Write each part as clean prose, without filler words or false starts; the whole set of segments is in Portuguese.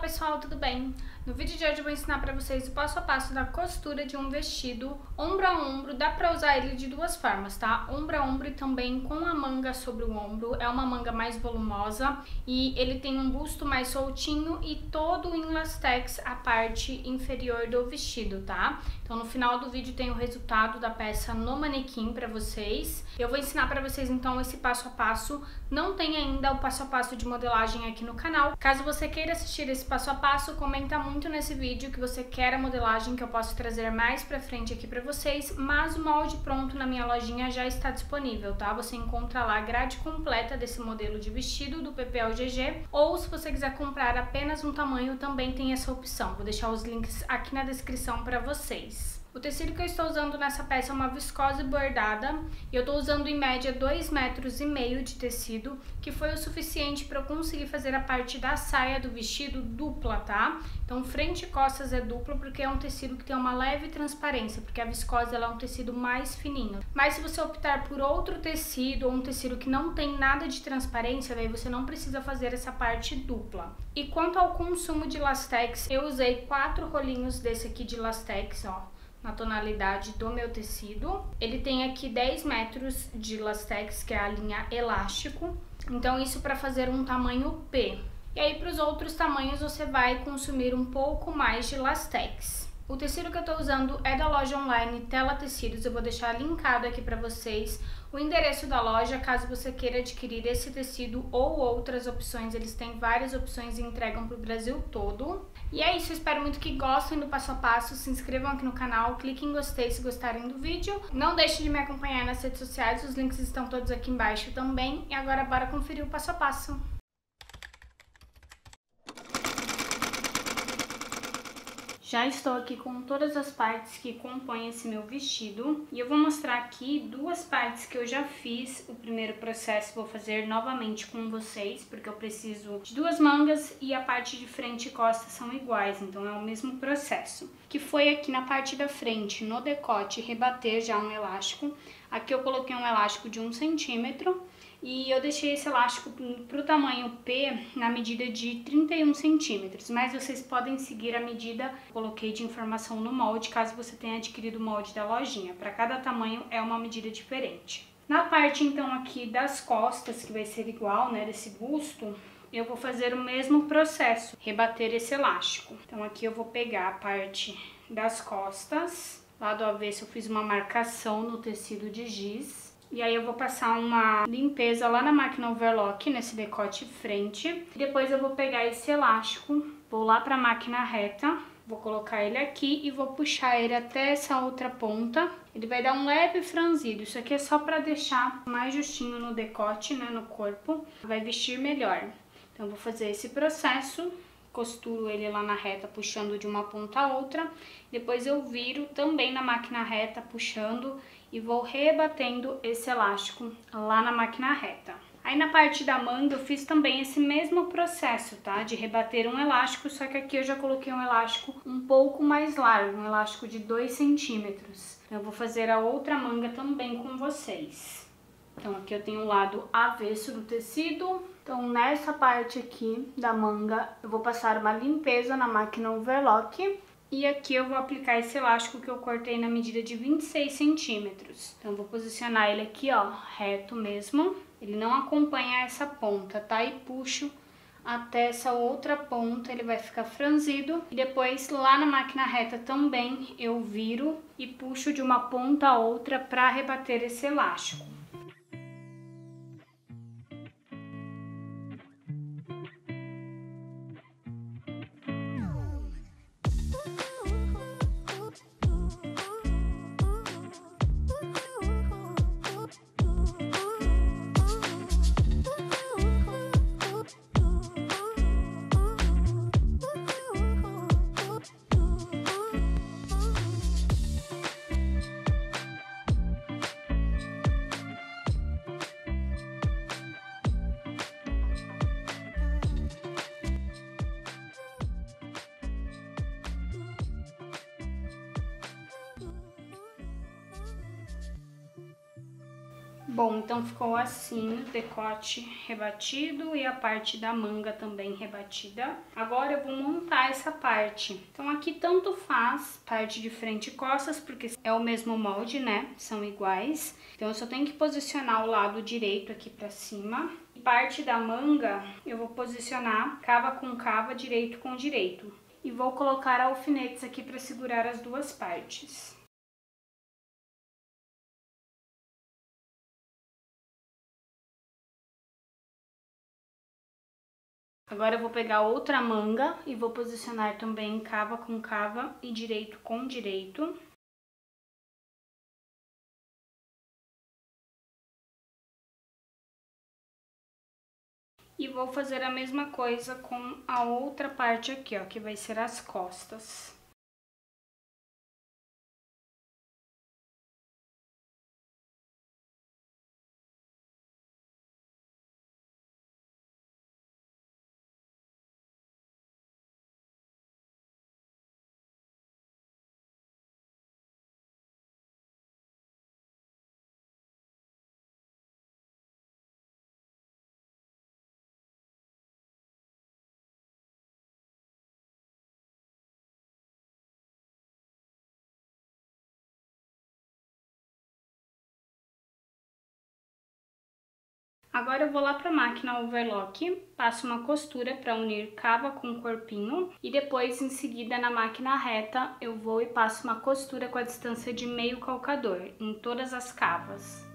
pessoal, tudo bem? No vídeo de hoje eu vou ensinar pra vocês o passo a passo da costura de um vestido ombro a ombro. Dá pra usar ele de duas formas, tá? Ombro a ombro e também com a manga sobre o ombro. É uma manga mais volumosa e ele tem um busto mais soltinho e todo em lastex a parte inferior do vestido, tá? Então no final do vídeo tem o resultado da peça no manequim pra vocês. Eu vou ensinar pra vocês então esse passo a passo. Não tem ainda o passo a passo de modelagem aqui no canal. Caso você queira assistir esse passo a passo, comenta muito nesse vídeo que você quer a modelagem que eu posso trazer mais pra frente aqui pra vocês, mas o molde pronto na minha lojinha já está disponível, tá? Você encontra lá a grade completa desse modelo de vestido do PPL GG, ou se você quiser comprar apenas um tamanho, também tem essa opção. Vou deixar os links aqui na descrição pra vocês. O tecido que eu estou usando nessa peça é uma viscose bordada e eu estou usando em média 2,5 metros de tecido, que foi o suficiente para eu conseguir fazer a parte da saia do vestido dupla, tá? Então frente e costas é duplo porque é um tecido que tem uma leve transparência, porque a viscose ela é um tecido mais fininho. Mas se você optar por outro tecido ou um tecido que não tem nada de transparência, daí você não precisa fazer essa parte dupla. E quanto ao consumo de lastex, eu usei 4 rolinhos desse aqui de lastex, ó, na tonalidade do meu tecido. Ele tem aqui 10 metros de lastex, que é a linha elástico. Então isso para fazer um tamanho P. E aí para os outros tamanhos você vai consumir um pouco mais de lastex. O tecido que eu tô usando é da loja online Tela Tecidos. Eu vou deixar linkado aqui para vocês o endereço da loja, caso você queira adquirir esse tecido ou outras opções. Eles têm várias opções e entregam pro Brasil todo. E é isso, eu espero muito que gostem do passo a passo. Se inscrevam aqui no canal, cliquem em gostei se gostarem do vídeo. Não deixem de me acompanhar nas redes sociais, os links estão todos aqui embaixo também. E agora bora conferir o passo a passo. Já estou aqui com todas as partes que compõem esse meu vestido e eu vou mostrar aqui duas partes que eu já fiz o primeiro processo. Vou fazer novamente com vocês, porque eu preciso de duas mangas e a parte de frente e costas são iguais, então é o mesmo processo. Que foi aqui na parte da frente, no decote, rebater já um elástico. Aqui eu coloquei um elástico de 1 centímetro. E eu deixei esse elástico para o tamanho P na medida de 31 centímetros, mas vocês podem seguir a medida que eu coloquei de informação no molde, caso você tenha adquirido o molde da lojinha. Para cada tamanho é uma medida diferente. Na parte então aqui das costas, que vai ser igual, né, desse busto, eu vou fazer o mesmo processo, rebater esse elástico. Então aqui eu vou pegar a parte das costas, lá do avesso eu fiz uma marcação no tecido de giz. E aí eu vou passar uma limpeza lá na máquina overlock, nesse decote frente. Depois eu vou pegar esse elástico, vou lá pra máquina reta, vou colocar ele aqui e vou puxar ele até essa outra ponta. Ele vai dar um leve franzido, isso aqui é só pra deixar mais justinho no decote, né, no corpo. Vai vestir melhor. Então eu vou fazer esse processo, costuro ele lá na reta, puxando de uma ponta a outra. Depois eu viro também na máquina reta, puxando e vou rebatendo esse elástico lá na máquina reta. Aí na parte da manga eu fiz também esse mesmo processo, tá? De rebater um elástico, só que aqui eu já coloquei um elástico um pouco mais largo, um elástico de 2 centímetros. Então eu vou fazer a outra manga também com vocês. Então aqui eu tenho o lado avesso do tecido. Então nessa parte aqui da manga eu vou passar uma limpeza na máquina overlock. E aqui eu vou aplicar esse elástico que eu cortei na medida de 26 centímetros. Então eu vou posicionar ele aqui, ó, reto mesmo. Ele não acompanha essa ponta, tá? E puxo até essa outra ponta, ele vai ficar franzido. E depois lá na máquina reta também eu viro e puxo de uma ponta a outra para rebater esse elástico. Bom, então ficou assim o decote rebatido e a parte da manga também rebatida. Agora eu vou montar essa parte. Então aqui tanto faz parte de frente e costas, porque é o mesmo molde, né? São iguais. Então eu só tenho que posicionar o lado direito aqui pra cima. E parte da manga eu vou posicionar cava com cava, direito com direito. E vou colocar alfinetes aqui para segurar as duas partes. Agora eu vou pegar outra manga e vou posicionar também cava com cava e direito com direito. E vou fazer a mesma coisa com a outra parte aqui, ó, que vai ser as costas. Agora eu vou lá para a máquina overlock, passo uma costura para unir cava com corpinho e depois em seguida na máquina reta eu vou e passo uma costura com a distância de meio calcador em todas as cavas.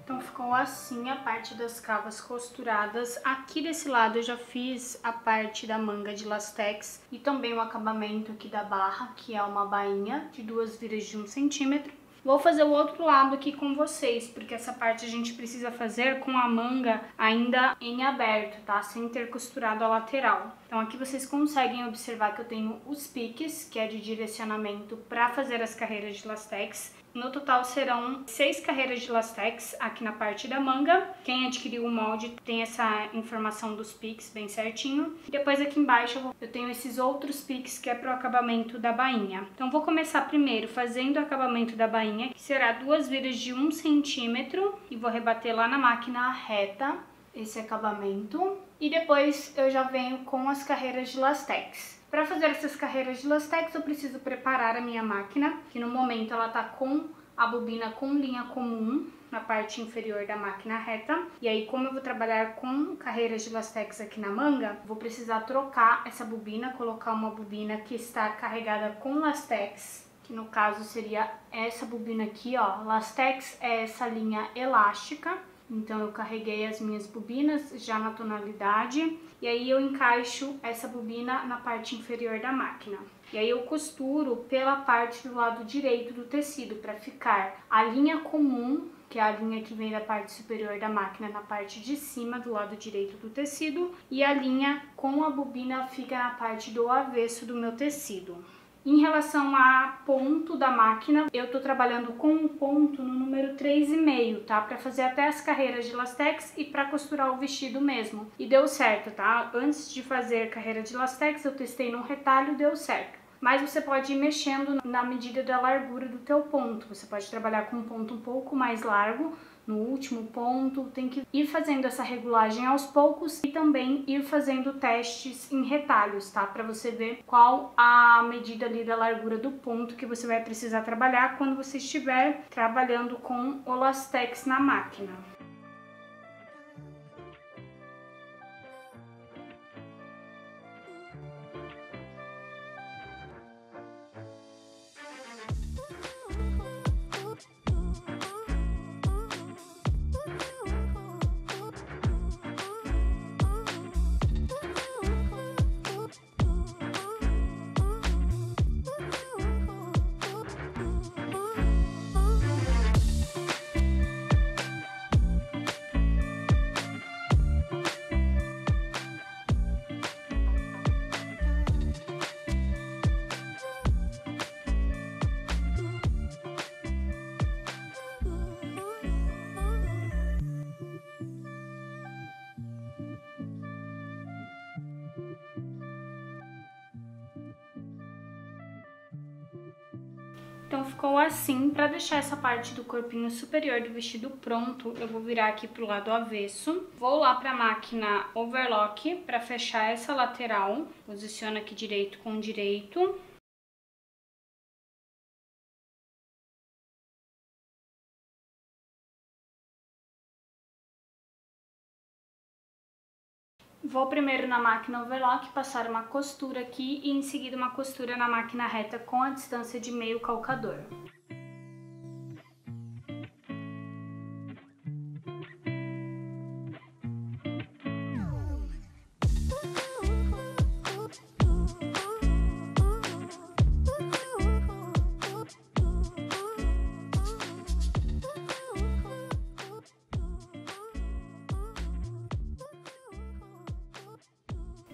Então ficou assim a parte das cavas costuradas. Aqui desse lado eu já fiz a parte da manga de lastex e também o acabamento aqui da barra, que é uma bainha de 2 viras de 1 centímetro. Vou fazer o outro lado aqui com vocês, porque essa parte a gente precisa fazer com a manga ainda em aberto, tá? Sem ter costurado a lateral. Então aqui vocês conseguem observar que eu tenho os piques, que é de direcionamento para fazer as carreiras de lastex. No total serão 6 carreiras de lastex aqui na parte da manga. Quem adquiriu o molde tem essa informação dos piques bem certinho. E depois aqui embaixo eu tenho esses outros piques que é para o acabamento da bainha. Então vou começar primeiro fazendo o acabamento da bainha, que será 2 viras de 1 centímetro. E vou rebater lá na máquina reta esse acabamento. E depois eu já venho com as carreiras de lastex. Para fazer essas carreiras de lastex eu preciso preparar a minha máquina, que no momento ela tá com a bobina com linha comum na parte inferior da máquina reta. E aí, como eu vou trabalhar com carreiras de lastex aqui na manga, vou precisar trocar essa bobina, colocar uma bobina que está carregada com lastex, que no caso seria essa bobina aqui, ó. Lastex é essa linha elástica. Então eu carreguei as minhas bobinas já na tonalidade e aí eu encaixo essa bobina na parte inferior da máquina. E aí eu costuro pela parte do lado direito do tecido para ficar a linha comum, que é a linha que vem da parte superior da máquina, na parte de cima do lado direito do tecido, e a linha com a bobina fica na parte do avesso do meu tecido. Em relação a ponto da máquina, eu tô trabalhando com um ponto no número 3,5, tá? Pra fazer até as carreiras de lastex e pra costurar o vestido mesmo. E deu certo, tá? Antes de fazer carreira de lastex, eu testei no retalho e deu certo. Mas você pode ir mexendo na medida da largura do teu ponto. Você pode trabalhar com um ponto um pouco mais largo, no último ponto, tem que ir fazendo essa regulagem aos poucos e também ir fazendo testes em retalhos, tá? Para você ver qual a medida ali da largura do ponto que você vai precisar trabalhar quando você estiver trabalhando com o lastex na máquina. Então ficou assim. Para deixar essa parte do corpinho superior do vestido pronto, eu vou virar aqui pro lado avesso. Vou lá para a máquina overlock para fechar essa lateral. Posiciona aqui direito com direito. Vou primeiro na máquina overlock passar uma costura aqui e em seguida uma costura na máquina reta com a distância de meio calcador.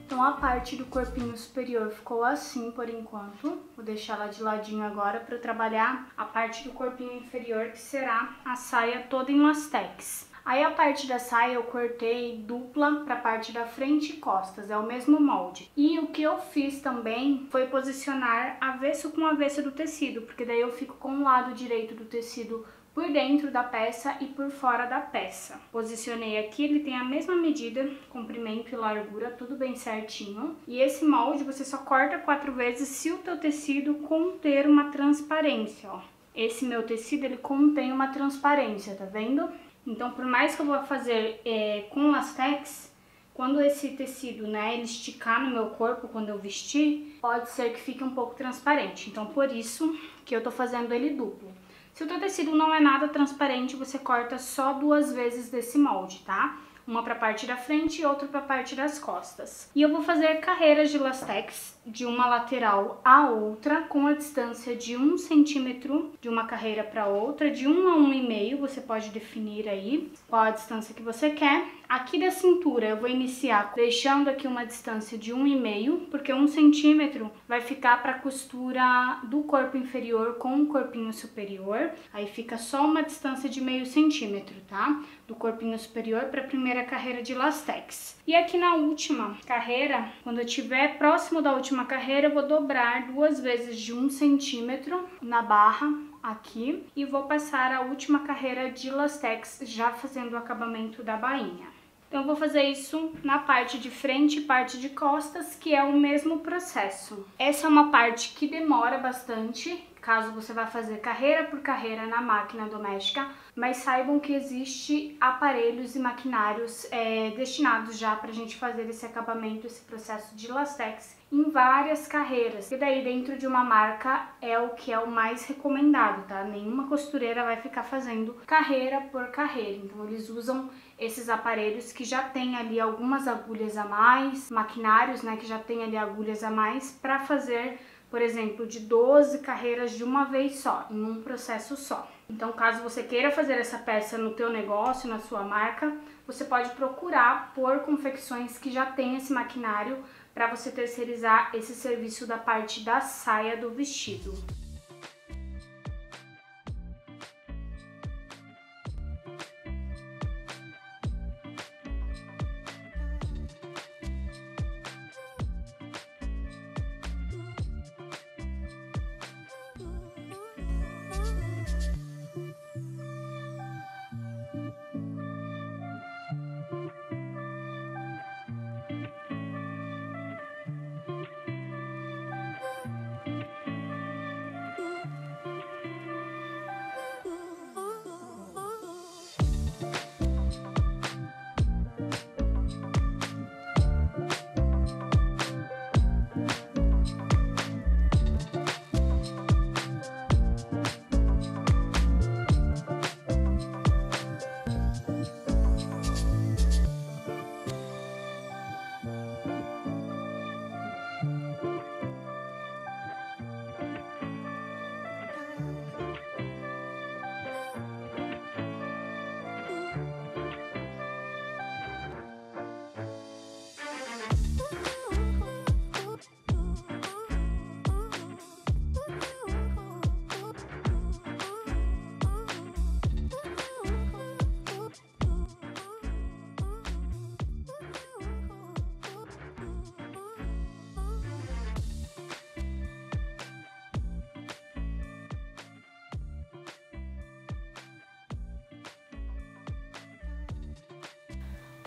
Então a parte do corpinho superior ficou assim por enquanto. Vou deixar ela de ladinho agora para eu trabalhar a parte do corpinho inferior, que será a saia toda em lastex. Aí a parte da saia eu cortei dupla para a parte da frente e costas, é o mesmo molde. E o que eu fiz também foi posicionar avesso com avesso do tecido, porque daí eu fico com o lado direito do tecido por dentro da peça e por fora da peça. Posicionei aqui, ele tem a mesma medida, comprimento e largura, tudo bem certinho. E esse molde você só corta 4 vezes se o teu tecido conter uma transparência, ó. Esse meu tecido, ele contém uma transparência, tá vendo? Então, por mais que eu vou fazer com lastex, quando esse tecido, né, ele esticar no meu corpo, quando eu vestir, pode ser que fique um pouco transparente. Então, por isso que eu tô fazendo ele duplo. Se o teu tecido não é nada transparente, você corta só 2 vezes desse molde, tá? Uma para a parte da frente e outra para a parte das costas. E eu vou fazer carreiras de lastex de uma lateral à outra com a distância de 1 centímetro de uma carreira para outra, de 1 a 1,5, você pode definir aí qual a distância que você quer. Aqui da cintura eu vou iniciar deixando aqui uma distância de 1,5, porque 1 centímetro vai ficar para a costura do corpo inferior com o corpinho superior. Aí fica só uma distância de meio centímetro, tá? Do corpinho superior para a primeira carreira de lastex. E aqui na última carreira, quando eu estiver próximo da última carreira, eu vou dobrar 2 vezes de 1 centímetro na barra aqui e vou passar a última carreira de lastex já fazendo o acabamento da bainha. Então eu vou fazer isso na parte de frente e parte de costas, que é o mesmo processo. Essa é uma parte que demora bastante, caso você vá fazer carreira por carreira na máquina doméstica, mas saibam que existe aparelhos e maquinários destinados já para a gente fazer esse acabamento, esse processo de lastex em várias carreiras. E daí dentro de uma marca é o que é o mais recomendado, tá? Nenhuma costureira vai ficar fazendo carreira por carreira, então eles usam esses aparelhos que já tem ali algumas agulhas a mais, maquinários, né, que já tem ali agulhas a mais para fazer, por exemplo, de 12 carreiras de uma vez só, em um processo só. Então, caso você queira fazer essa peça no teu negócio, na sua marca, você pode procurar por confecções que já tem esse maquinário para você terceirizar esse serviço da parte da saia do vestido.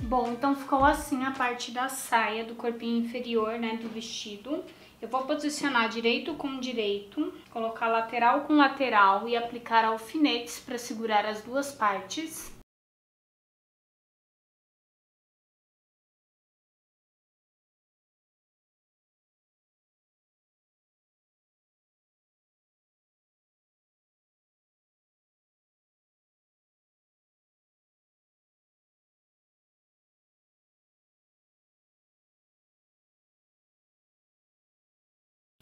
Bom, então ficou assim a parte da saia do corpinho inferior, né, do vestido. Eu vou posicionar direito com direito, colocar lateral com lateral e aplicar alfinetes para segurar as duas partes.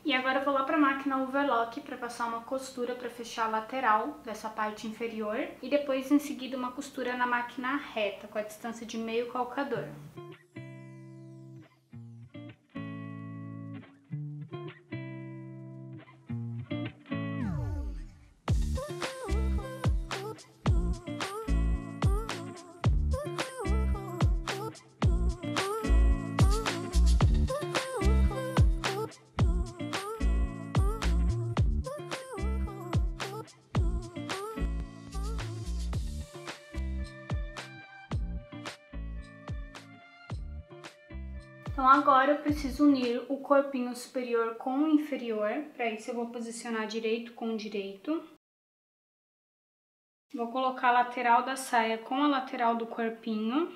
E agora eu vou lá para a máquina overlock para passar uma costura para fechar a lateral dessa parte inferior e depois em seguida uma costura na máquina reta com a distância de meio calcador. Então agora eu preciso unir o corpinho superior com o inferior. Para isso eu vou posicionar direito com direito. Vou colocar a lateral da saia com a lateral do corpinho.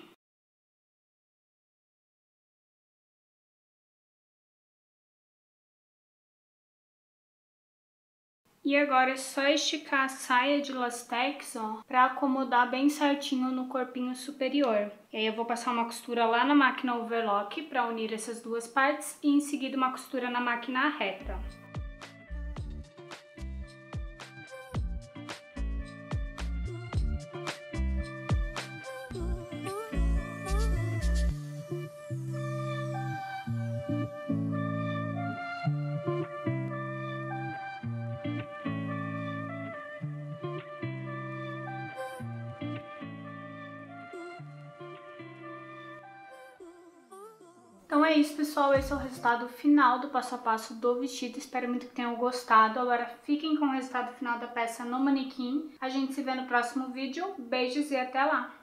E agora é só esticar a saia de lastex, ó, para acomodar bem certinho no corpinho superior. E aí eu vou passar uma costura lá na máquina overlock para unir essas duas partes e em seguida uma costura na máquina reta. Então é isso, pessoal, esse é o resultado final do passo a passo do vestido, espero muito que tenham gostado. Agora fiquem com o resultado final da peça no manequim. A gente se vê no próximo vídeo, beijos e até lá!